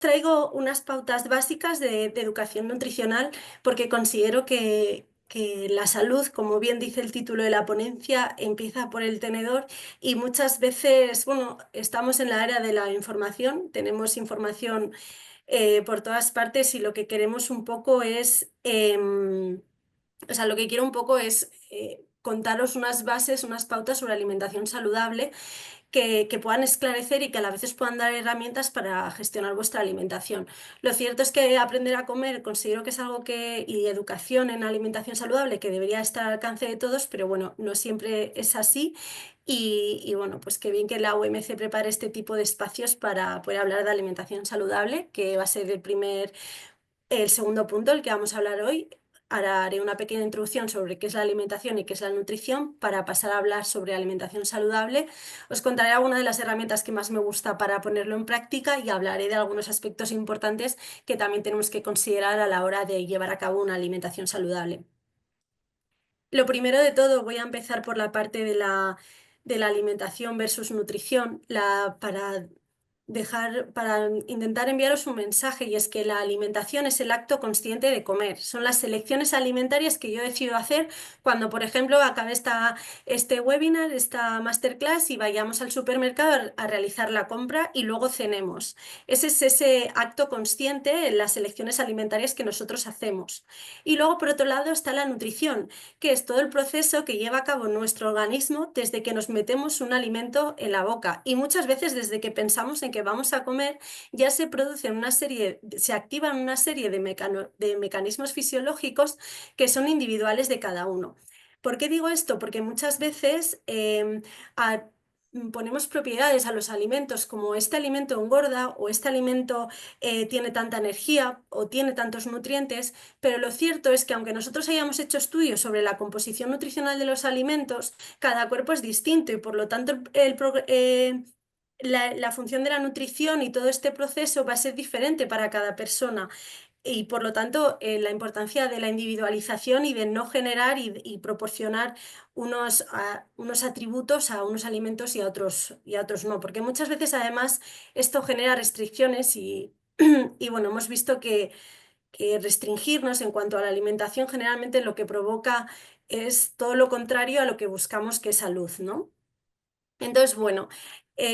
traigo unas pautas básicas de educación nutricional porque considero que la salud, como bien dice el título de la ponencia, empieza por el tenedor y muchas veces, bueno, estamos en la era de la información, tenemos información por todas partes y lo que queremos un poco es, o sea, lo que quiero un poco es contaros unas bases, unas pautas sobre alimentación saludable que puedan esclarecer y que a la vez puedan dar herramientas para gestionar vuestra alimentación. Lo cierto es que aprender a comer considero que es algo y educación en alimentación saludable que debería estar al alcance de todos, pero bueno, no siempre es así. Y bueno, pues qué bien que la OMC prepare este tipo de espacios para poder hablar de alimentación saludable, que va a ser el segundo punto, el que vamos a hablar hoy. Ahora haré una pequeña introducción sobre qué es la alimentación y qué es la nutrición para pasar a hablar sobre alimentación saludable. Os contaré algunas de las herramientas que más me gusta para ponerlo en práctica y hablaré de algunos aspectos importantes que también tenemos que considerar a la hora de llevar a cabo una alimentación saludable. Lo primero de todo, voy a empezar por la parte de la alimentación versus nutrición, para intentar enviaros un mensaje, y es que la alimentación es el acto consciente de comer. Son las elecciones alimentarias que yo decido hacer cuando, por ejemplo, acabe este webinar, esta masterclass y vayamos al supermercado a realizar la compra y luego cenemos. Ese es ese acto consciente en las elecciones alimentarias que nosotros hacemos. Y luego, por otro lado, está la nutrición, que es todo el proceso que lleva a cabo nuestro organismo desde que nos metemos un alimento en la boca y muchas veces desde que pensamos en que vamos a comer ya se activan una serie de mecanismos fisiológicos que son individuales de cada uno. ¿Por qué digo esto? Porque muchas veces ponemos propiedades a los alimentos como este alimento engorda o este alimento tiene tanta energía o tiene tantos nutrientes, pero lo cierto es que aunque nosotros hayamos hecho estudios sobre la composición nutricional de los alimentos, cada cuerpo es distinto y por lo tanto la función de la nutrición y todo este proceso va a ser diferente para cada persona. Y por lo tanto, la importancia de la individualización y de no generar y proporcionar unos atributos a unos alimentos y a otros no, porque muchas veces además esto genera restricciones y bueno, hemos visto que restringirnos en cuanto a la alimentación generalmente lo que provoca es todo lo contrario a lo que buscamos, que es salud, ¿no? Entonces, bueno,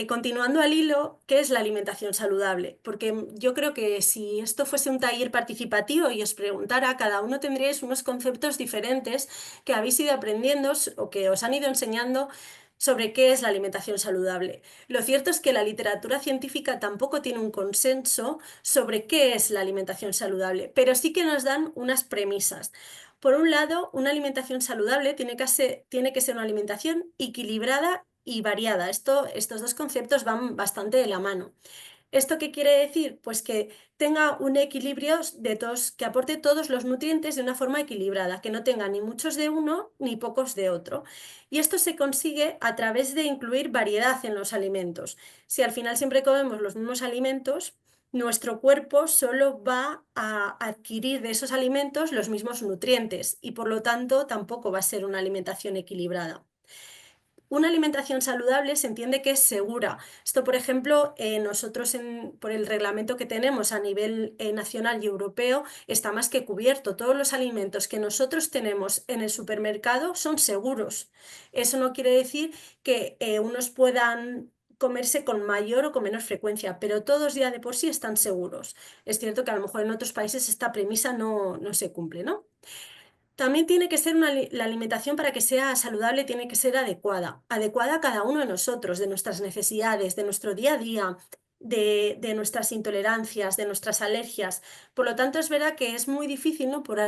continuando al hilo, ¿qué es la alimentación saludable? Porque yo creo que si esto fuese un taller participativo y os preguntara, cada uno tendríais unos conceptos diferentes que habéis ido aprendiendo o que os han ido enseñando sobre qué es la alimentación saludable. Lo cierto es que la literatura científica tampoco tiene un consenso sobre qué es la alimentación saludable, pero sí que nos dan unas premisas. Por un lado, una alimentación saludable tiene que ser una alimentación equilibrada y variada. Estos dos conceptos van bastante de la mano. ¿Esto qué quiere decir? Pues que tenga un equilibrio de todos, que aporte todos los nutrientes de una forma equilibrada, que no tenga ni muchos de uno ni pocos de otro. Y esto se consigue a través de incluir variedad en los alimentos. Si al final siempre comemos los mismos alimentos, nuestro cuerpo solo va a adquirir de esos alimentos los mismos nutrientes y por lo tanto tampoco va a ser una alimentación equilibrada. Una alimentación saludable se entiende que es segura. Esto, por ejemplo, nosotros por el reglamento que tenemos a nivel nacional y europeo está más que cubierto. Todos los alimentos que nosotros tenemos en el supermercado son seguros. Eso no quiere decir que unos puedan comerse con mayor o con menor frecuencia, pero todos ya de por sí están seguros. Es cierto que a lo mejor en otros países esta premisa no se cumple, ¿no? También tiene que ser la alimentación para que sea saludable, tiene que ser adecuada a cada uno de nosotros, de nuestras necesidades, de nuestro día a día, de nuestras intolerancias, de nuestras alergias. Por lo tanto, es verdad que es muy difícil, ¿no? Por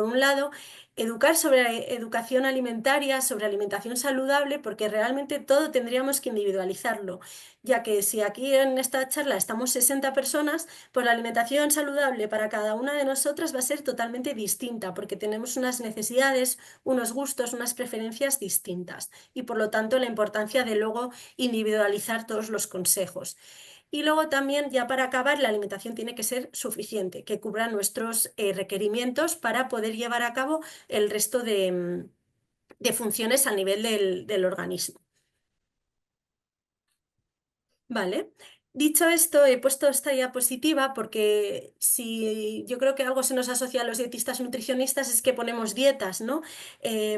un lado, educar sobre educación alimentaria, sobre alimentación saludable, porque realmente todo tendríamos que individualizarlo, ya que si aquí en esta charla estamos 60 personas, pues la alimentación saludable para cada una de nosotras va a ser totalmente distinta porque tenemos unas necesidades, unos gustos, unas preferencias distintas y por lo tanto la importancia de luego individualizar todos los consejos. Y luego también, ya para acabar, la alimentación tiene que ser suficiente, que cubra nuestros requerimientos para poder llevar a cabo el resto de funciones a nivel del organismo. ¿Vale? Dicho esto, he puesto esta diapositiva porque si yo creo que algo se nos asocia a los dietistas nutricionistas es que ponemos dietas, ¿no?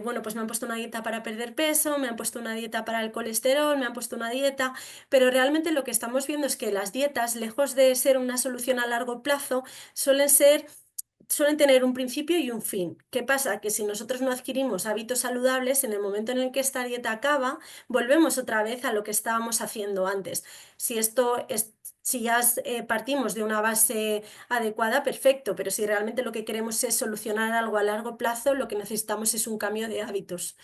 Bueno, pues me han puesto una dieta para perder peso, me han puesto una dieta para el colesterol, me han puesto una dieta, pero realmente lo que estamos viendo es que las dietas, lejos de ser una solución a largo plazo, suelen tener un principio y un fin. ¿Qué pasa? Que si nosotros no adquirimos hábitos saludables, en el momento en el que esta dieta acaba, volvemos otra vez a lo que estábamos haciendo antes. Si esto es, si ya partimos de una base adecuada, perfecto, pero si realmente lo que queremos es solucionar algo a largo plazo, lo que necesitamos es un cambio de hábitos.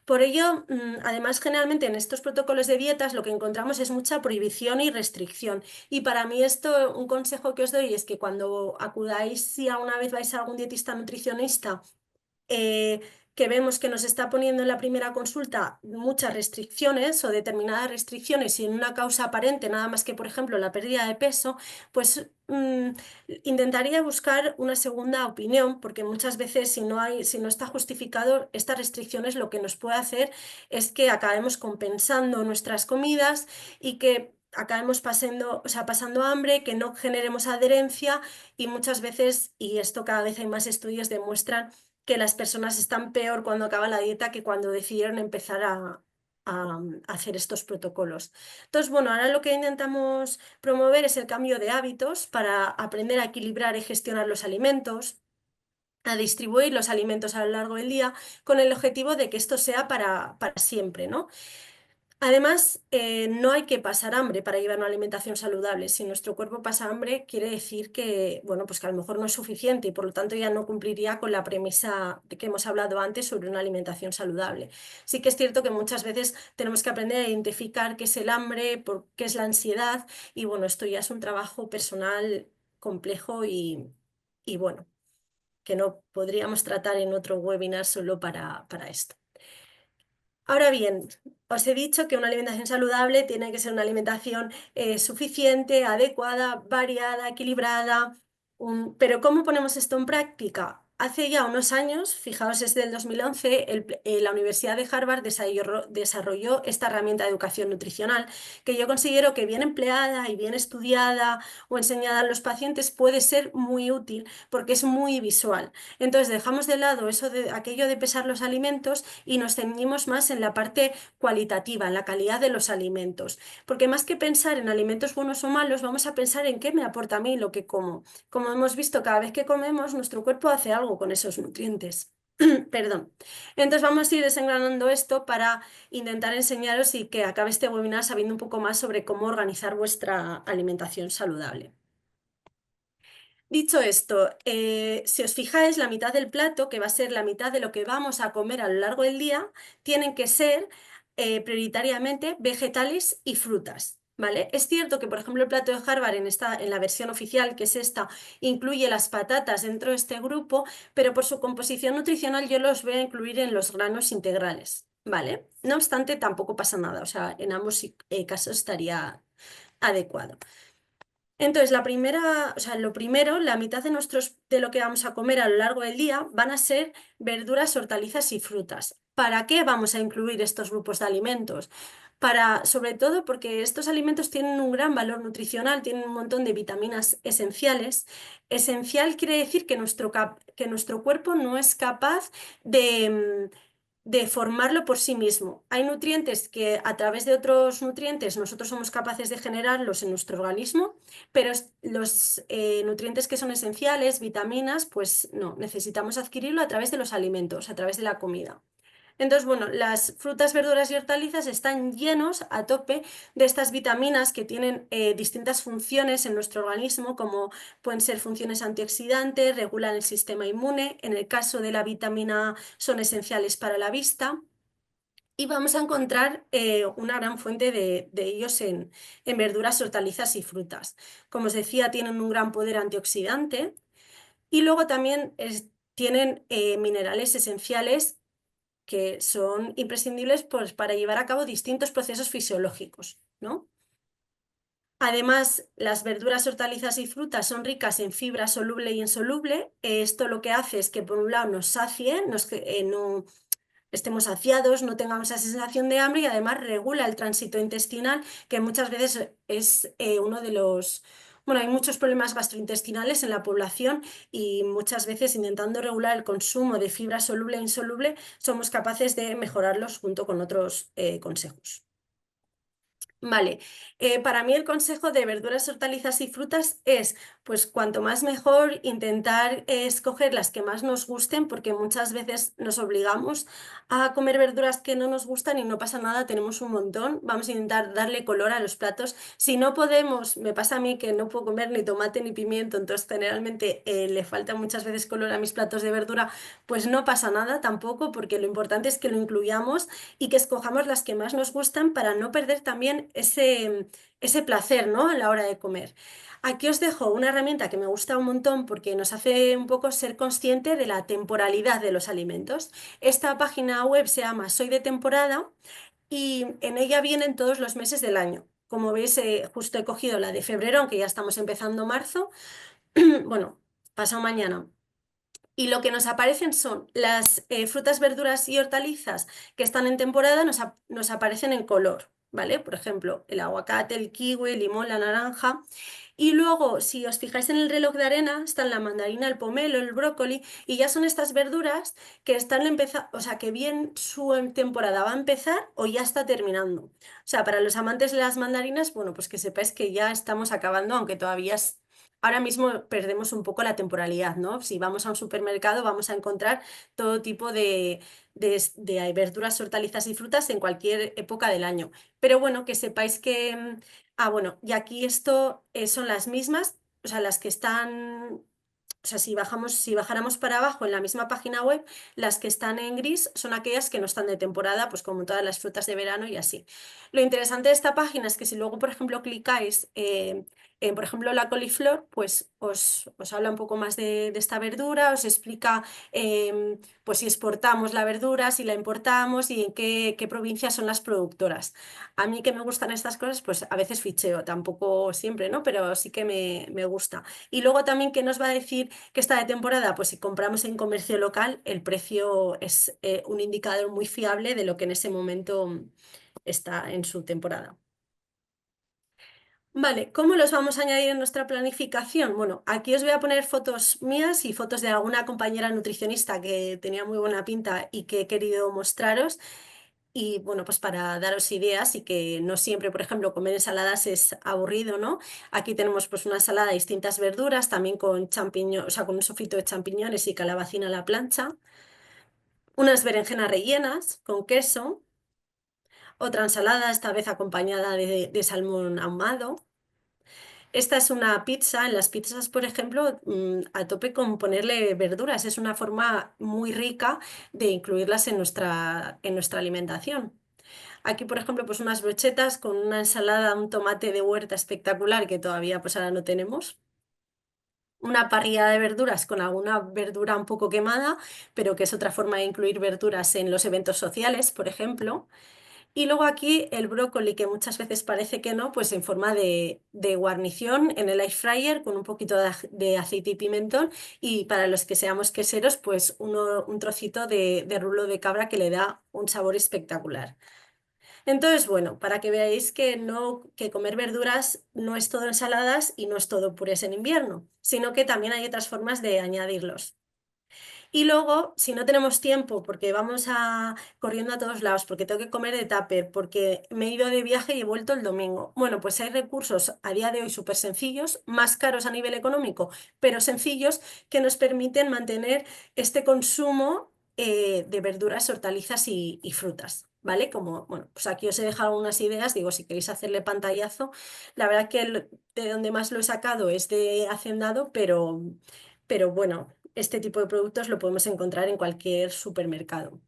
Por ello, además, generalmente en estos protocolos de dietas lo que encontramos es mucha prohibición y restricción. Y para mí esto, un consejo que os doy es que cuando acudáis, si alguna vez vais a algún dietista nutricionista, eh, que vemos que nos está poniendo en la primera consulta muchas restricciones o determinadas restricciones y en una causa aparente, nada más que, por ejemplo, la pérdida de peso, pues intentaría buscar una segunda opinión, porque muchas veces si no está justificado, estas restricciones lo que nos puede hacer es que acabemos compensando nuestras comidas y que acabemos pasando, o sea, pasando hambre, que no generemos adherencia y muchas veces, y esto cada vez hay más estudios, demuestran que las personas están peor cuando acaba la dieta que cuando decidieron empezar a hacer estos protocolos. Entonces, bueno, ahora lo que intentamos promover es el cambio de hábitos para aprender a equilibrar y gestionar los alimentos, a distribuir los alimentos a lo largo del día, con el objetivo de que esto sea para siempre, ¿no? Además, no hay que pasar hambre para llevar una alimentación saludable. Si nuestro cuerpo pasa hambre, quiere decir que, bueno, pues que a lo mejor no es suficiente y por lo tanto ya no cumpliría con la premisa de que hemos hablado antes sobre una alimentación saludable. Sí que es cierto que muchas veces tenemos que aprender a identificar qué es el hambre, qué es la ansiedad y bueno, esto ya es un trabajo personal complejo y bueno, que no podríamos tratar en otro webinar solo para esto. Ahora bien, os he dicho que una alimentación saludable tiene que ser una alimentación suficiente, adecuada, variada, equilibrada. Pero ¿cómo ponemos esto en práctica? Hace ya unos años, fijaos, desde el 2011, la Universidad de Harvard desarrolló esta herramienta de educación nutricional que yo considero que bien empleada y bien estudiada o enseñada a los pacientes puede ser muy útil porque es muy visual. Entonces dejamos de lado eso de aquello de pesar los alimentos y nos ceñimos más en la parte cualitativa, en la calidad de los alimentos. Porque más que pensar en alimentos buenos o malos, vamos a pensar en qué me aporta a mí lo que como. Como hemos visto, cada vez que comemos, nuestro cuerpo hace algo con esos nutrientes. Perdón. Entonces vamos a ir desengranando esto para intentar enseñaros y que acabe este webinar sabiendo un poco más sobre cómo organizar vuestra alimentación saludable. Dicho esto, si os fijáis, la mitad del plato, que va a ser la mitad de lo que vamos a comer a lo largo del día, tienen que ser prioritariamente vegetales y frutas. ¿Vale? Es cierto que, por ejemplo, el plato de Harvard en la versión oficial, que es esta, incluye las patatas dentro de este grupo, pero por su composición nutricional yo los voy a incluir en los granos integrales. ¿Vale? No obstante, tampoco pasa nada, o sea, en ambos casos estaría adecuado. Entonces, o sea, lo primero, la mitad de lo que vamos a comer a lo largo del día van a ser verduras, hortalizas y frutas. ¿Para qué vamos a incluir estos grupos de alimentos? Sobre todo porque estos alimentos tienen un gran valor nutricional, tienen un montón de vitaminas esenciales. Esencial quiere decir que que nuestro cuerpo no es capaz de formarlo por sí mismo. Hay nutrientes que a través de otros nutrientes nosotros somos capaces de generarlos en nuestro organismo, pero los nutrientes que son esenciales, vitaminas, pues no, necesitamos adquirirlo a través de los alimentos, a través de la comida. Entonces, bueno, las frutas, verduras y hortalizas están llenos a tope de estas vitaminas que tienen distintas funciones en nuestro organismo, como pueden ser funciones antioxidantes, regulan el sistema inmune. En el caso de la vitamina A son esenciales para la vista. Y vamos a encontrar una gran fuente de ellos en verduras, hortalizas y frutas. Como os decía, tienen un gran poder antioxidante y luego también tienen minerales esenciales que son imprescindibles pues, para llevar a cabo distintos procesos fisiológicos, ¿no? Además, las verduras, hortalizas y frutas son ricas en fibra soluble y insoluble. Esto lo que hace es que, por un lado, nos sacie, estemos saciados, no tengamos esa sensación de hambre y además regula el tránsito intestinal, que muchas veces es uno de los... Bueno, hay muchos problemas gastrointestinales en la población y muchas veces intentando regular el consumo de fibra soluble e insoluble somos capaces de mejorarlos junto con otros consejos. Vale, para mí el consejo de verduras, hortalizas y frutas es, pues cuanto más mejor, intentar escoger las que más nos gusten, porque muchas veces nos obligamos a comer verduras que no nos gustan y no pasa nada, tenemos un montón. Vamos a intentar darle color a los platos. Si no podemos, me pasa a mí que no puedo comer ni tomate ni pimiento, entonces generalmente le falta muchas veces color a mis platos de verdura, pues no pasa nada tampoco, porque lo importante es que lo incluyamos y que escojamos las que más nos gustan para no perder también ese placer, ¿no? A la hora de comer. Aquí os dejo una herramienta que me gusta un montón porque nos hace un poco ser consciente de la temporalidad de los alimentos. Esta página web se llama Soy de temporada y en ella vienen todos los meses del año. Como veis, justo he cogido la de febrero, aunque ya estamos empezando marzo. Bueno, pasado mañana. Y lo que nos aparecen son las frutas, verduras y hortalizas que están en temporada, nos aparecen en color, ¿vale? Por ejemplo, el aguacate, el kiwi, el limón, la naranja. Y luego, si os fijáis en el reloj de arena, están la mandarina, el pomelo, el brócoli, y ya son estas verduras que están empezando, o sea, que bien su temporada va a empezar o ya está terminando. O sea, para los amantes de las mandarinas, bueno, pues que sepáis que ya estamos acabando, aunque todavía es ahora mismo perdemos un poco la temporalidad, ¿no? Si vamos a un supermercado vamos a encontrar todo tipo de verduras, hortalizas y frutas en cualquier época del año. Pero bueno, que sepáis que... bueno, y aquí esto son las mismas, o sea, las que están... O sea, si bajáramos para abajo en la misma página web, las que están en gris son aquellas que no están de temporada, pues como todas las frutas de verano y así. Lo interesante de esta página es que si luego, por ejemplo, clicáis por ejemplo, la coliflor, pues os habla un poco más de esta verdura, os explica pues si exportamos la verdura, si la importamos y en qué provincias son las productoras. A mí que me gustan estas cosas, pues a veces ficheo, tampoco siempre, ¿no? Pero sí que me gusta. Y luego también, ¿qué nos va a decir que está de temporada? Pues si compramos en comercio local, el precio es un indicador muy fiable de lo que en ese momento está en su temporada. Vale, ¿cómo los vamos a añadir en nuestra planificación? Bueno, aquí os voy a poner fotos mías y fotos de alguna compañera nutricionista que tenía muy buena pinta y que he querido mostraros. Y bueno, pues para daros ideas y que no siempre, por ejemplo, comer ensaladas es aburrido, ¿no? Aquí tenemos pues una ensalada de distintas verduras, también con champiñones, o sea, con un sofrito de champiñones y calabacín a la plancha, unas berenjenas rellenas con queso, otra ensalada, esta vez acompañada de salmón ahumado. Esta es una pizza. En las pizzas, por ejemplo, a tope con ponerle verduras. Es una forma muy rica de incluirlas en nuestra alimentación. Aquí, por ejemplo, pues unas brochetas con una ensalada, un tomate de huerta espectacular que todavía pues ahora no tenemos. Una parrilla de verduras con alguna verdura un poco quemada, pero que es otra forma de incluir verduras en los eventos sociales, por ejemplo. Y luego aquí el brócoli, que muchas veces parece que no, pues en forma de guarnición en el air fryer con un poquito de aceite y pimentón. Y para los que seamos queseros, pues un trocito de rulo de cabra que le da un sabor espectacular. Entonces, bueno, para que veáis que no, que comer verduras no es todo ensaladas y no es todo purés en invierno, sino que también hay otras formas de añadirlos. Y luego, si no tenemos tiempo, porque vamos corriendo a todos lados, porque tengo que comer de tupper, porque me he ido de viaje y he vuelto el domingo. Bueno, pues hay recursos a día de hoy súper sencillos, más caros a nivel económico, pero sencillos, que nos permiten mantener este consumo de verduras, hortalizas y frutas. ¿Vale? Como, bueno, pues aquí os he dejado unas ideas, digo, si queréis hacerle pantallazo, la verdad que de donde más lo he sacado es de Hacendado, pero bueno, este tipo de productos lo podemos encontrar en cualquier supermercado.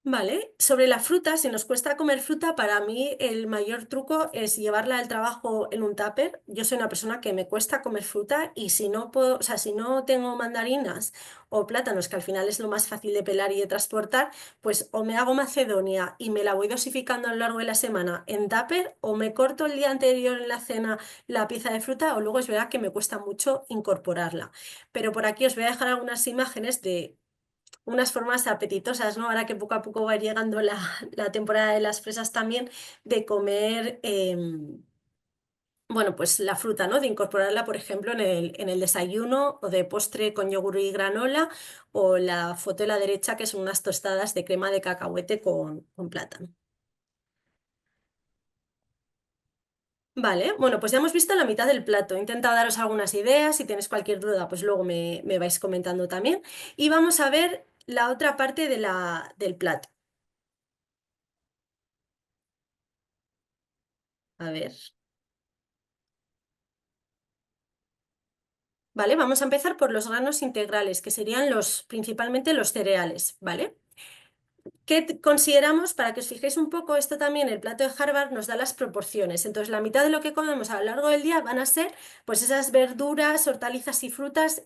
Vale, sobre la fruta, si nos cuesta comer fruta, para mí el mayor truco es llevarla al trabajo en un tupper. Yo soy una persona que me cuesta comer fruta y si no puedo, o sea, si no tengo mandarinas o plátanos, que al final es lo más fácil de pelar y de transportar, pues o me hago macedonia y me la voy dosificando a lo largo de la semana en tupper o me corto el día anterior en la cena la pieza de fruta o luego es verdad que me cuesta mucho incorporarla. Pero por aquí os voy a dejar algunas imágenes de unas formas apetitosas, ¿no? Ahora que poco a poco va llegando la temporada de las fresas también, de comer, bueno, pues la fruta, ¿no? De incorporarla, por ejemplo, en el desayuno o de postre con yogur y granola, o la foto de la derecha, que son unas tostadas de crema de cacahuete con plátano. Vale, bueno, pues ya hemos visto la mitad del plato. He intentado daros algunas ideas. Si tenéis cualquier duda, pues luego me vais comentando también. Y vamos a ver la otra parte de del plato. A ver. ¿Vale? Vamos a empezar por los granos integrales, que serían principalmente los cereales, ¿vale? Consideramos, para que os fijéis un poco, esto también, el plato de Harvard nos da las proporciones. Entonces, la mitad de lo que comemos a lo largo del día van a ser, pues, esas verduras, hortalizas y frutas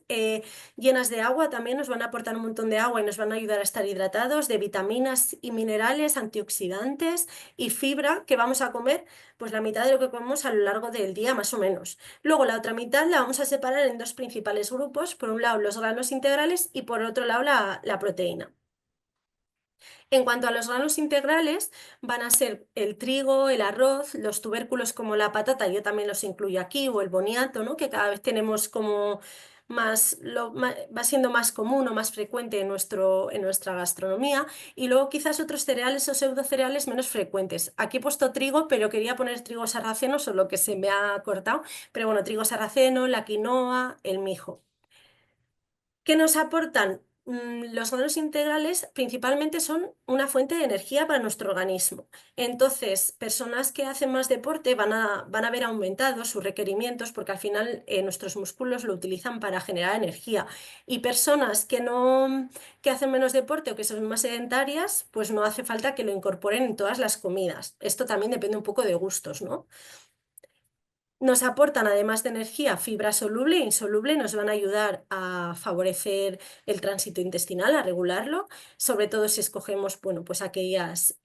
llenas de agua. También nos van a aportar un montón de agua y nos van a ayudar a estar hidratados, de vitaminas y minerales, antioxidantes y fibra que vamos a comer, pues, la mitad de lo que comemos a lo largo del día, más o menos. Luego, la otra mitad la vamos a separar en dos principales grupos. Por un lado, los granos integrales y por otro lado, la proteína. En cuanto a los granos integrales, van a ser el trigo, el arroz, los tubérculos como la patata, yo también los incluyo aquí, o el boniato, ¿no? Que cada vez tenemos como más, va siendo más común o más frecuente en en nuestra gastronomía. Y luego quizás otros cereales o pseudocereales menos frecuentes. Aquí he puesto trigo, pero quería poner trigo sarraceno, solo que se me ha cortado. Pero bueno, trigo sarraceno, la quinoa, el mijo. ¿Qué nos aportan? Los granos integrales principalmente son una fuente de energía para nuestro organismo. Entonces, personas que hacen más deporte van a ver aumentados sus requerimientos porque al final nuestros músculos lo utilizan para generar energía. Y personas que no, que hacen menos deporte o que son más sedentarias, pues no hace falta que lo incorporen en todas las comidas. Esto también depende un poco de gustos, ¿no? Nos aportan, además de energía, fibra soluble e insoluble, nos van a ayudar a favorecer el tránsito intestinal, a regularlo, sobre todo si escogemos, bueno, pues aquellas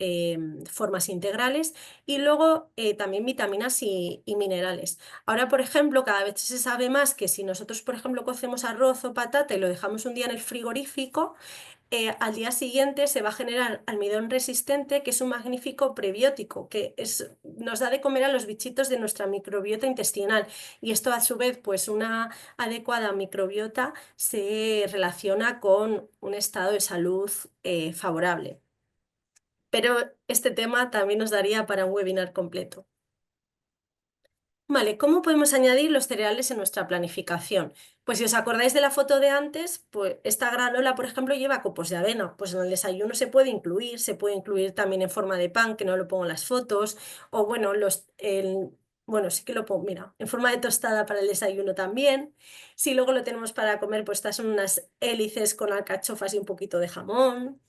formas integrales, y luego también vitaminas y minerales. Ahora, por ejemplo, cada vez se sabe más que si nosotros, por ejemplo, cocemos arroz o patata y lo dejamos un día en el frigorífico, al día siguiente se va a generar almidón resistente, que es un magnífico prebiótico, nos da de comer a los bichitos de nuestra microbiota intestinal. Y esto, a su vez, pues una adecuada microbiota se relaciona con un estado de salud favorable. Pero este tema también nos daría para un webinar completo. Vale, ¿cómo podemos añadir los cereales en nuestra planificación? Pues si os acordáis de la foto de antes, pues esta granola, por ejemplo, lleva copos de avena. Pues en el desayuno se puede incluir también en forma de pan, que no lo pongo en las fotos, o bueno, bueno, sí que lo pongo, mira, en forma de tostada para el desayuno también. Si luego lo tenemos para comer, pues estas son unas hélices con alcachofas y un poquito de jamón.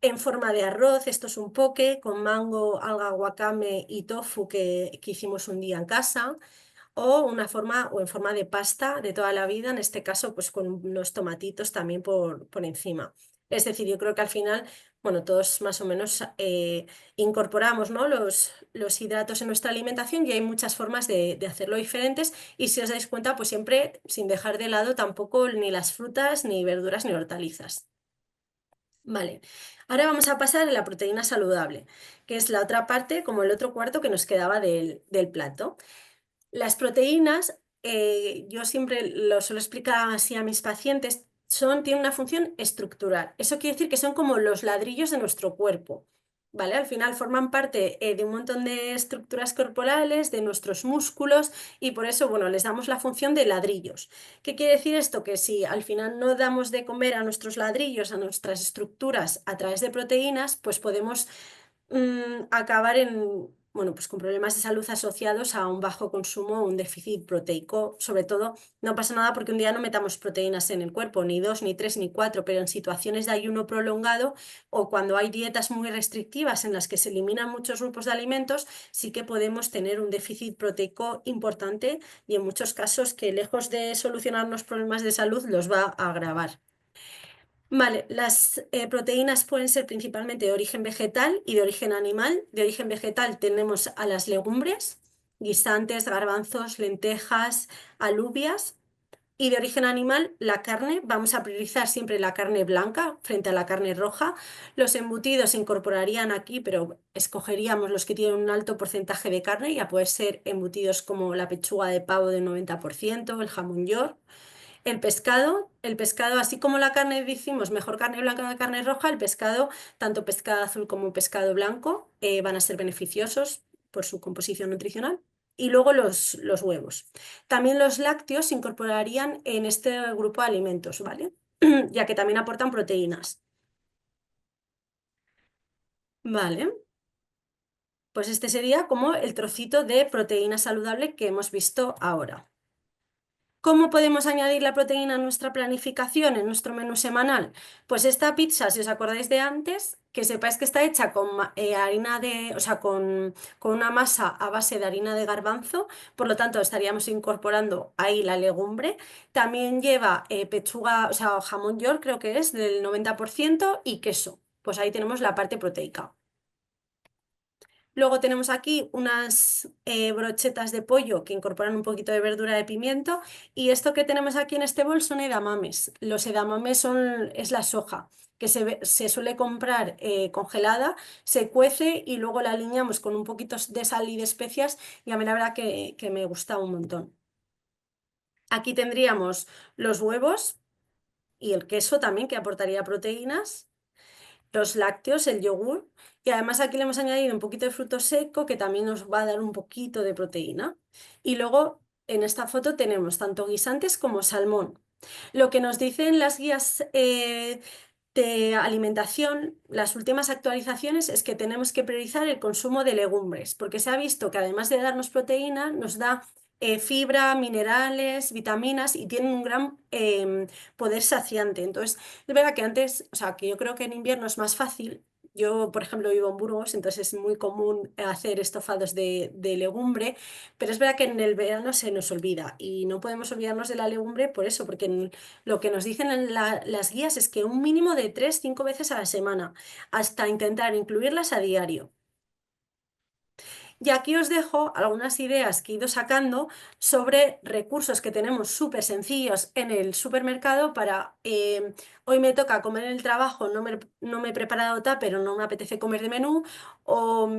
En forma de arroz, esto es un poke con mango, alga, wakame y tofu que hicimos un día en casa, o o en forma de pasta de toda la vida, en este caso pues con unos tomatitos también por encima. Es decir, yo creo que al final, bueno, todos más o menos incorporamos, ¿no? los hidratos en nuestra alimentación y hay muchas formas de hacerlo diferentes y si os dais cuenta, pues siempre sin dejar de lado tampoco ni las frutas, ni verduras, ni hortalizas. Vale, ahora vamos a pasar a la proteína saludable, que es la otra parte, como el otro cuarto que nos quedaba del plato. Las proteínas, yo siempre lo suelo explicar así a mis pacientes, tienen una función estructural. Eso quiere decir que son como los ladrillos de nuestro cuerpo, ¿vale? Al final forman parte de un montón de estructuras corporales, de nuestros músculos y por eso, bueno, les damos la función de ladrillos. ¿Qué quiere decir esto? Que si al final no damos de comer a nuestros ladrillos, a nuestras estructuras a través de proteínas, pues podemos acabar bueno, pues con problemas de salud asociados a un bajo consumo o un déficit proteico. Sobre todo, no pasa nada porque un día no metamos proteínas en el cuerpo, ni 2, ni 3, ni 4, pero en situaciones de ayuno prolongado o cuando hay dietas muy restrictivas en las que se eliminan muchos grupos de alimentos, sí que podemos tener un déficit proteico importante y en muchos casos que lejos de solucionar los problemas de salud los va a agravar. Vale, las proteínas pueden ser principalmente de origen vegetal y de origen animal. De origen vegetal tenemos a las legumbres, guisantes, garbanzos, lentejas, alubias. Y de origen animal, la carne, vamos a priorizar siempre la carne blanca frente a la carne roja. Los embutidos se incorporarían aquí, pero escogeríamos los que tienen un alto porcentaje de carne, ya puede ser embutidos como la pechuga de pavo del 90%, el jamón york. El pescado, así como la carne decimos mejor carne blanca que carne roja, el pescado, tanto pescado azul como pescado blanco, van a ser beneficiosos por su composición nutricional. Y luego los huevos. También los lácteos se incorporarían en este grupo de alimentos, ¿vale? Ya que también aportan proteínas. Vale, pues este sería como el trocito de proteína saludable que hemos visto ahora. ¿Cómo podemos añadir la proteína a nuestra planificación, en nuestro menú semanal? Pues esta pizza, si os acordáis de antes, que sepáis que está hecha con harina de, o sea, con una masa a base de harina de garbanzo, por lo tanto estaríamos incorporando ahí la legumbre. También lleva pechuga, o sea, jamón york creo que es del 90% y queso. Pues ahí tenemos la parte proteica. Luego tenemos aquí unas brochetas de pollo que incorporan un poquito de verdura de pimiento. Y esto que tenemos aquí en este bol son edamames. Los edamames es la soja que se suele comprar congelada, se cuece y luego la aliñamos con un poquito de sal y de especias y a mí la verdad que me gusta un montón. Aquí tendríamos los huevos y el queso también que aportaría proteínas, los lácteos, el yogur y además aquí le hemos añadido un poquito de fruto seco que también nos va a dar un poquito de proteína. Y luego en esta foto tenemos tanto guisantes como salmón. Lo que nos dicen las guías de alimentación, las últimas actualizaciones es que tenemos que priorizar el consumo de legumbres, porque se ha visto que además de darnos proteína, nos da fibra, minerales, vitaminas y tienen un gran poder saciante. Entonces, es verdad que antes, o sea, que yo creo que en invierno es más fácil. Yo, por ejemplo, vivo en Burgos, entonces es muy común hacer estofados de legumbre, pero es verdad que en el verano se nos olvida y no podemos olvidarnos de la legumbre por eso, porque lo que nos dicen en las guías es que un mínimo de 3, 5 veces a la semana, hasta intentar incluirlas a diario. Y aquí os dejo algunas ideas que he ido sacando sobre recursos que tenemos súper sencillos en el supermercado para hoy me toca comer en el trabajo, no me he preparado pero no me apetece comer de menú, o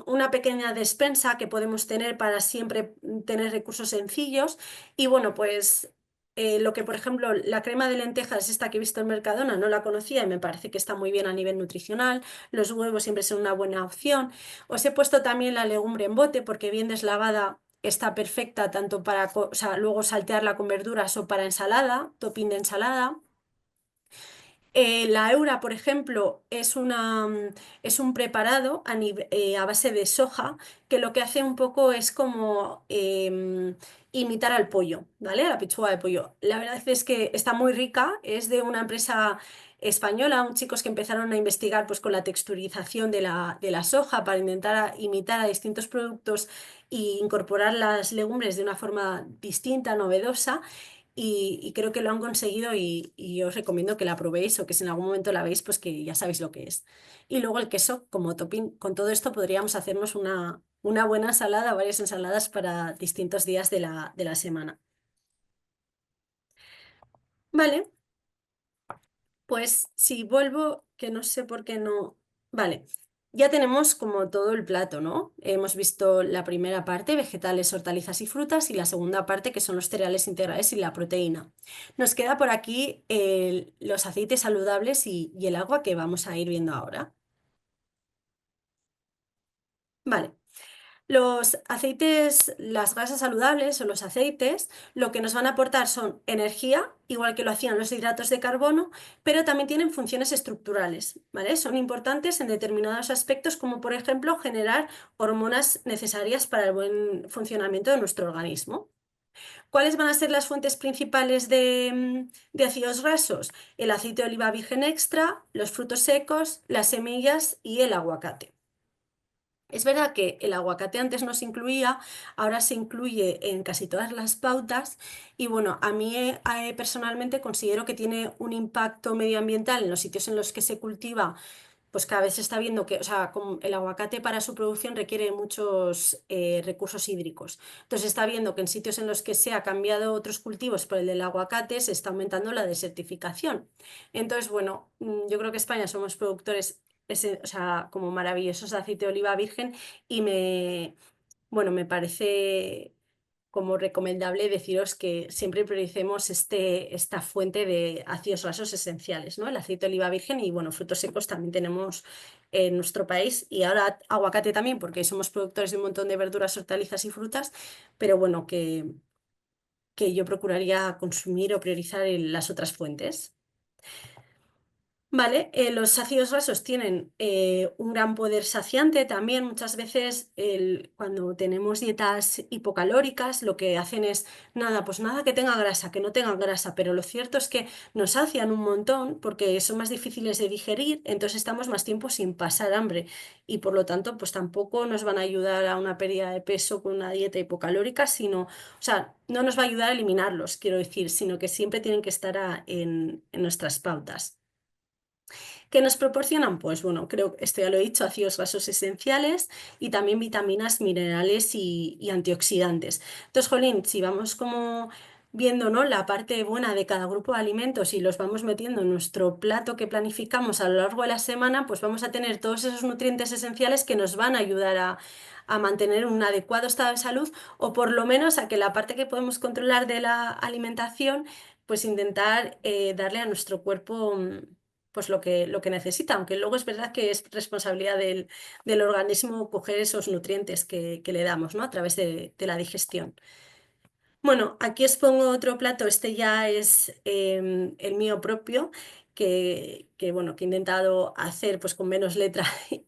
una pequeña despensa que podemos tener para siempre tener recursos sencillos. Y bueno, pues lo que, por ejemplo, la crema de lentejas, esta que he visto en Mercadona, no la conocía y me parece que está muy bien a nivel nutricional. Los huevos siempre son una buena opción. Os he puesto también la legumbre en bote porque bien deslavada está perfecta tanto para, o sea, luego saltearla con verduras o para ensalada, topping de ensalada. La Eura, por ejemplo, es un preparado a base de soja que lo que hace un poco es como imitar al pollo, ¿vale? A la pechuga de pollo. La verdad es que está muy rica, es de una empresa española, unos chicos que empezaron a investigar pues, con la texturización de la soja para intentar imitar a distintos productos e incorporar las legumbres de una forma distinta, novedosa y creo que lo han conseguido y os recomiendo que la probéis o que si en algún momento la veis, pues que ya sabéis lo que es. Y luego el queso como topping. Con todo esto podríamos hacernos una buena ensalada, varias ensaladas para distintos días de la semana. Vale, pues si vuelvo, que no sé por qué no. Vale, ya tenemos como todo el plato, ¿no? Hemos visto la primera parte, vegetales, hortalizas y frutas, y la segunda parte, que son los cereales integrales y la proteína. Nos queda por aquí los aceites saludables y el agua que vamos a ir viendo ahora. Vale. Los aceites, las grasas saludables o los aceites, lo que nos van a aportar son energía, igual que lo hacían los hidratos de carbono, pero también tienen funciones estructurales, ¿vale? Son importantes en determinados aspectos, como por ejemplo generar hormonas necesarias para el buen funcionamiento de nuestro organismo. ¿Cuáles van a ser las fuentes principales de ácidos grasos? El aceite de oliva virgen extra, los frutos secos, las semillas y el aguacate. Es verdad que el aguacate antes no se incluía, ahora se incluye en casi todas las pautas y bueno, a mí personalmente considero que tiene un impacto medioambiental en los sitios en los que se cultiva, pues cada vez se está viendo que, o sea, el aguacate para su producción requiere muchos recursos hídricos. Entonces se está viendo que en sitios en los que se ha cambiado otros cultivos por el del aguacate se está aumentando la desertificación. Entonces, bueno, yo creo que España somos productores o sea, como maravillosos de aceite de oliva virgen y bueno, me parece como recomendable deciros que siempre prioricemos esta fuente de ácidos grasos esenciales, ¿no? El aceite de oliva virgen y, bueno, frutos secos también tenemos en nuestro país y ahora aguacate también porque somos productores de un montón de verduras, hortalizas y frutas, pero bueno, que yo procuraría consumir o priorizar en las otras fuentes. Vale, los ácidos grasos tienen un gran poder saciante también. Muchas veces cuando tenemos dietas hipocalóricas, lo que hacen es nada, pues nada que tenga grasa, que no tenga grasa, pero lo cierto es que nos sacian un montón porque son más difíciles de digerir, entonces estamos más tiempo sin pasar hambre y por lo tanto, pues tampoco nos van a ayudar a una pérdida de peso con una dieta hipocalórica, sino, o sea, no nos va a ayudar a eliminarlos, quiero decir, sino que siempre tienen que estar en nuestras pautas. ¿Qué nos proporcionan? Pues bueno, creo que esto ya lo he dicho, ácidos grasos esenciales y también vitaminas, minerales y antioxidantes. Entonces, Jolín, si vamos como viendo, ¿no?, la parte buena de cada grupo de alimentos y los vamos metiendo en nuestro plato que planificamos a lo largo de la semana, pues vamos a tener todos esos nutrientes esenciales que nos van a ayudar a mantener un adecuado estado de salud o por lo menos a que la parte que podemos controlar de la alimentación, pues intentar darle a nuestro cuerpo pues lo que necesita, aunque luego es verdad que es responsabilidad del organismo coger esos nutrientes que le damos, ¿no?, a través de la digestión. Bueno, aquí os pongo otro plato, este ya es el mío propio, bueno, que he intentado hacer pues con menos letra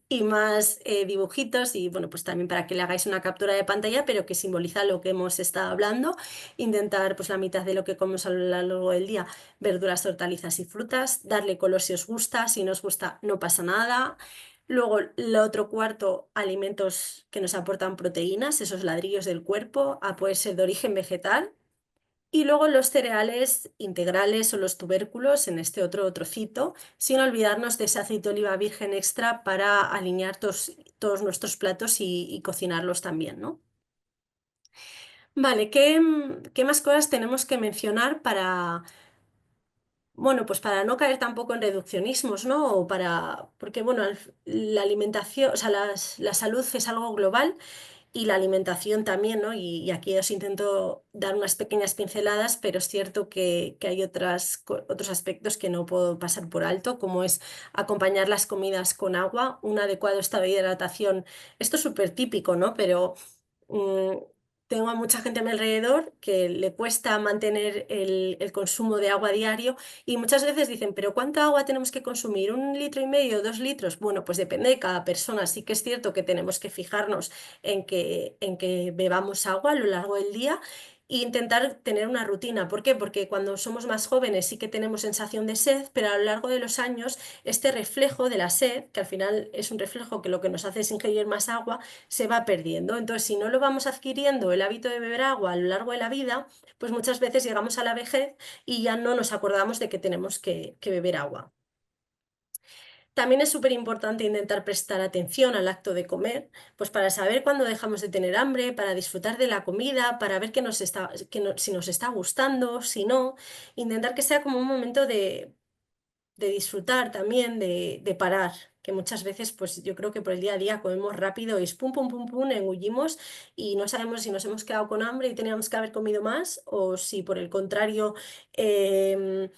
y más dibujitos y bueno, pues también para que le hagáis una captura de pantalla, pero que simboliza lo que hemos estado hablando, intentar pues la mitad de lo que comemos a lo largo del día, verduras, hortalizas y frutas, darle color si os gusta, si no os gusta no pasa nada. Luego, el otro cuarto, alimentos que nos aportan proteínas, esos ladrillos del cuerpo, a poder ser de origen vegetal. Y luego los cereales integrales o los tubérculos en este otro trocito, sin olvidarnos de ese aceite de oliva virgen extra para alinear todos nuestros platos y cocinarlos también, ¿no? Vale, ¿qué más cosas tenemos que mencionar para, bueno, pues para no caer tampoco en reduccionismos, ¿no? O porque bueno, la alimentación, o sea, la salud es algo global y la alimentación también, ¿no? Y aquí os intento dar unas pequeñas pinceladas, pero es cierto que hay otros aspectos que no puedo pasar por alto, como es acompañar las comidas con agua, un adecuado estado de hidratación. Esto es súper típico, ¿no? Pero mm, tengo a mucha gente a mi alrededor que le cuesta mantener el consumo de agua diario y muchas veces dicen, pero ¿cuánta agua tenemos que consumir? ¿1,5 litros, 2 litros? Bueno, pues depende de cada persona. Sí que es cierto que tenemos que fijarnos en que bebamos agua a lo largo del día e intentar tener una rutina. ¿Por qué? Porque cuando somos más jóvenes sí que tenemos sensación de sed, pero a lo largo de los años este reflejo de la sed, que al final es un reflejo que lo que nos hace es ingerir más agua, se va perdiendo. Entonces, si no lo vamos adquiriendo el hábito de beber agua a lo largo de la vida, pues muchas veces llegamos a la vejez y ya no nos acordamos de que tenemos que beber agua. También es súper importante intentar prestar atención al acto de comer, pues para saber cuándo dejamos de tener hambre, para disfrutar de la comida, para ver si nos está gustando, si no, intentar que sea como un momento de disfrutar también, de parar, que muchas veces pues yo creo que por el día a día comemos rápido y es pum, pum, pum, pum, engullimos y no sabemos si nos hemos quedado con hambre y teníamos que haber comido más o si por el contrario... em,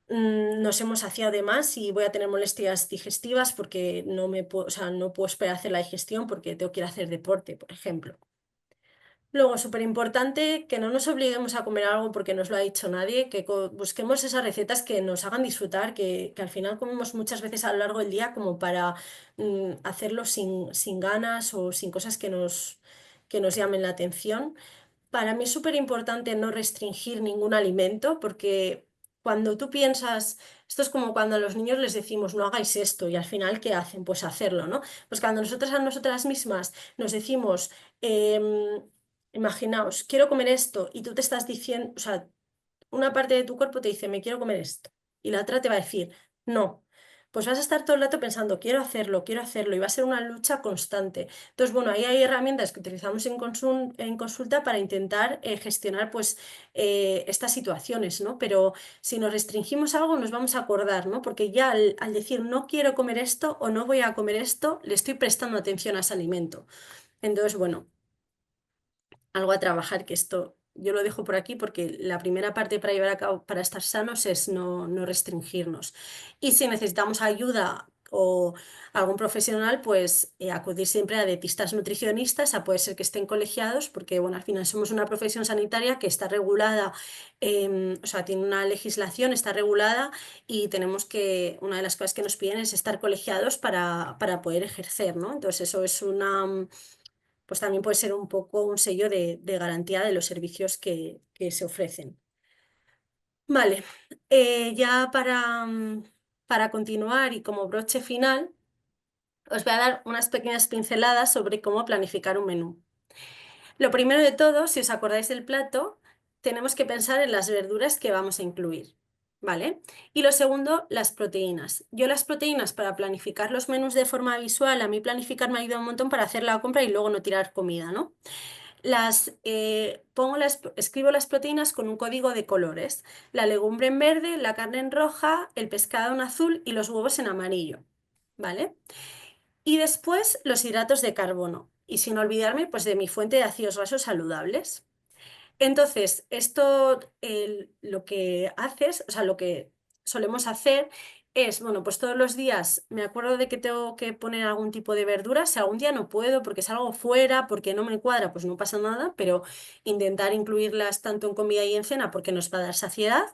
nos hemos saciado de más y voy a tener molestias digestivas porque no me puedo, o sea, no puedo esperar a hacer la digestión porque tengo que ir a hacer deporte, por ejemplo. Luego, súper importante que no nos obliguemos a comer algo porque nos lo ha dicho nadie, que busquemos esas recetas que nos hagan disfrutar, que al final comemos muchas veces a lo largo del día como para hacerlo sin ganas o sin cosas que nos llamen la atención. Para mí es súper importante no restringir ningún alimento porque cuando tú piensas, esto es como cuando a los niños les decimos no hagáis esto y al final ¿qué hacen? Pues hacerlo, ¿no? Pues cuando nosotras a nosotras mismas nos decimos, imaginaos, quiero comer esto y tú te estás diciendo, o sea, una parte de tu cuerpo te dice, me quiero comer esto, y la otra te va a decir, no. Pues vas a estar todo el rato pensando, quiero hacerlo, y va a ser una lucha constante. Entonces, bueno, ahí hay herramientas que utilizamos en consulta para intentar gestionar pues, estas situaciones, ¿no? Pero si nos restringimos algo, nos vamos a acordar, ¿no? Porque ya al decir no quiero comer esto o no voy a comer esto, le estoy prestando atención a ese alimento. Entonces, bueno, algo a trabajar, que esto yo lo dejo por aquí porque la primera parte para llevar a cabo, para estar sanos es no restringirnos. Y si necesitamos ayuda o algún profesional, pues acudir siempre a dietistas nutricionistas, a poder ser que estén colegiados, porque bueno, al final somos una profesión sanitaria que está regulada, o sea, tiene una legislación, está regulada y tenemos que, una de las cosas que nos piden es estar colegiados para poder ejercer, ¿no? Entonces eso es una pues también puede ser un poco un sello de garantía de los servicios que se ofrecen. Vale, ya para continuar y como broche final, os voy a dar unas pequeñas pinceladas sobre cómo planificar un menú. Lo primero de todo, si os acordáis del plato, tenemos que pensar en las verduras que vamos a incluir, ¿vale? Y lo segundo, las proteínas. Yo las proteínas para planificar los menús de forma visual, a mí planificar me ayuda un montón para hacer la compra y luego no tirar comida, ¿no? Escribo las proteínas con un código de colores. La legumbre en verde, la carne en roja, el pescado en azul y los huevos en amarillo, ¿vale? Y después los hidratos de carbono. Y sin olvidarme, pues de mi fuente de ácidos grasos saludables. Entonces, esto lo que haces, o sea, lo que solemos hacer es, bueno, pues todos los días me acuerdo de que tengo que poner algún tipo de verdura. Si algún día no puedo porque salgo fuera, porque no me cuadra, pues no pasa nada, pero intentar incluirlas tanto en comida y en cena porque nos va a dar saciedad.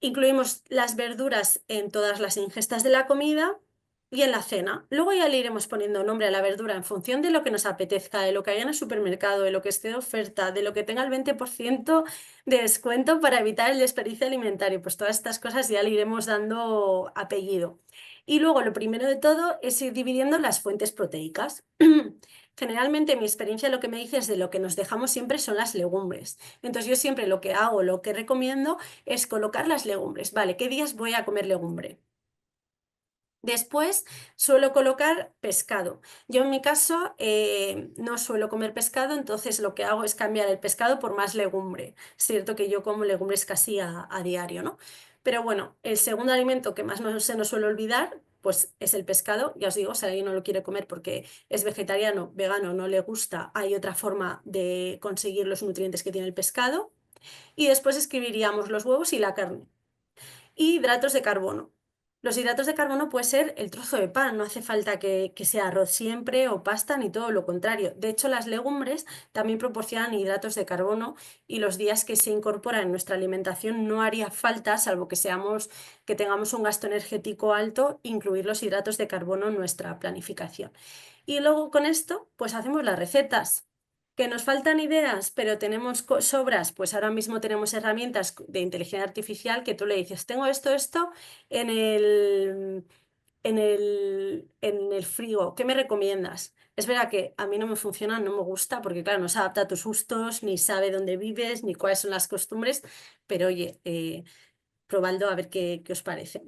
Incluimos las verduras en todas las ingestas de la comida y en la cena. Luego ya le iremos poniendo nombre a la verdura en función de lo que nos apetezca, de lo que haya en el supermercado, de lo que esté de oferta, de lo que tenga el 20% de descuento para evitar el desperdicio alimentario. Pues todas estas cosas ya le iremos dando apellido. Y luego lo primero de todo es ir dividiendo las fuentes proteicas. Generalmente mi experiencia lo que me dice es de lo que nos dejamos siempre son las legumbres. Entonces yo siempre lo que hago, lo que recomiendo es colocar las legumbres. Vale, ¿qué días voy a comer legumbre? Después suelo colocar pescado. Yo en mi caso no suelo comer pescado, entonces lo que hago es cambiar el pescado por más legumbre. Es cierto que yo como legumbres casi a diario, ¿no? Pero bueno, el segundo alimento que más no se nos suele olvidar, pues es el pescado. Ya os digo, si alguien no lo quiere comer porque es vegetariano, vegano, no le gusta, hay otra forma de conseguir los nutrientes que tiene el pescado. Y después escribiríamos los huevos y la carne. Y hidratos de carbono. Los hidratos de carbono puede ser el trozo de pan, no hace falta que sea arroz siempre o pasta ni todo lo contrario. De hecho, las legumbres también proporcionan hidratos de carbono y los días que se incorporan en nuestra alimentación no haría falta, salvo que tengamos un gasto energético alto, incluir los hidratos de carbono en nuestra planificación. Y luego con esto, pues hacemos las recetas. ¿Que nos faltan ideas, pero tenemos sobras? Pues ahora mismo tenemos herramientas de inteligencia artificial que tú le dices, tengo esto en en el frigo, ¿qué me recomiendas? Es verdad que a mí no me funciona, no me gusta, porque claro, no se adapta a tus gustos, ni sabe dónde vives, ni cuáles son las costumbres, pero oye, probadlo a ver qué os parece.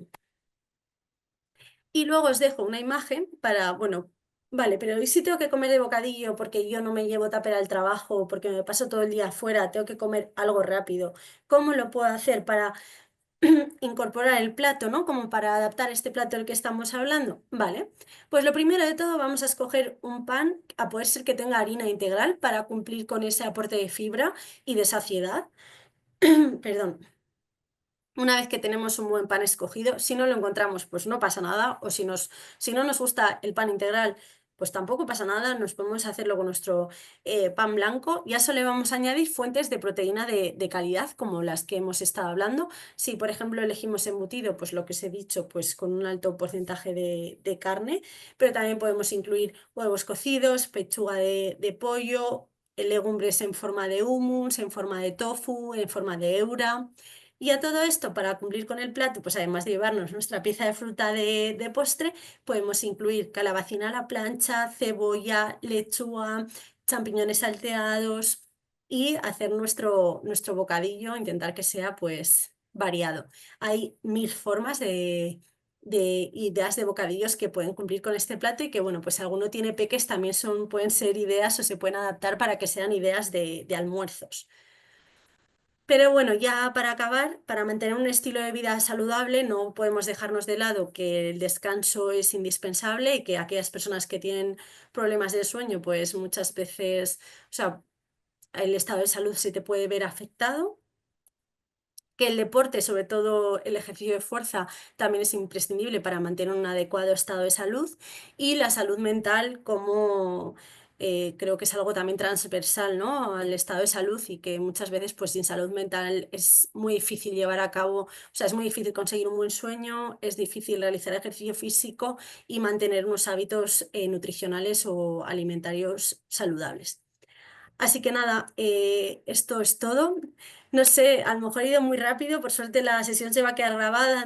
Y luego os dejo una imagen para, bueno, vale, pero ¿y si tengo que comer de bocadillo porque yo no me llevo tupper al trabajo, porque me paso todo el día afuera, tengo que comer algo rápido? ¿Cómo lo puedo hacer para incorporar el plato, ¿no? Como para adaptar este plato del que estamos hablando. Vale, pues lo primero de todo vamos a escoger un pan, a poder ser que tenga harina integral para cumplir con ese aporte de fibra y de saciedad. Perdón. Una vez que tenemos un buen pan escogido, si no lo encontramos, pues no pasa nada, o si no nos gusta el pan integral, pues tampoco pasa nada, nos podemos hacerlo con nuestro pan blanco y a eso le vamos a añadir fuentes de proteína de calidad, como las que hemos estado hablando. Si, por ejemplo, elegimos embutido, pues lo que os he dicho, pues con un alto porcentaje de carne, pero también podemos incluir huevos cocidos, pechuga de pollo, legumbres en forma de hummus, en forma de tofu, en forma de eura. Y a todo esto, para cumplir con el plato, pues además de llevarnos nuestra pieza de fruta de postre, podemos incluir calabacín a la plancha, cebolla, lechuga, champiñones salteados y hacer nuestro bocadillo, intentar que sea pues variado. Hay mil formas de ideas de bocadillos que pueden cumplir con este plato y que, bueno, pues si alguno tiene peques, también pueden ser ideas o se pueden adaptar para que sean ideas de almuerzos. Pero bueno, ya para acabar, para mantener un estilo de vida saludable, no podemos dejarnos de lado que el descanso es indispensable y que aquellas personas que tienen problemas de sueño, pues muchas veces, o sea, el estado de salud se te puede ver afectado, que el deporte, sobre todo el ejercicio de fuerza, también es imprescindible para mantener un adecuado estado de salud y la salud mental como creo que es algo también transversal, ¿no? Al estado de salud y que muchas veces pues sin salud mental es muy difícil llevar a cabo, o sea, es muy difícil conseguir un buen sueño, es difícil realizar ejercicio físico y mantener unos hábitos nutricionales o alimentarios saludables. Así que nada, esto es todo. No sé, a lo mejor he ido muy rápido, por suerte la sesión se va a quedar grabada.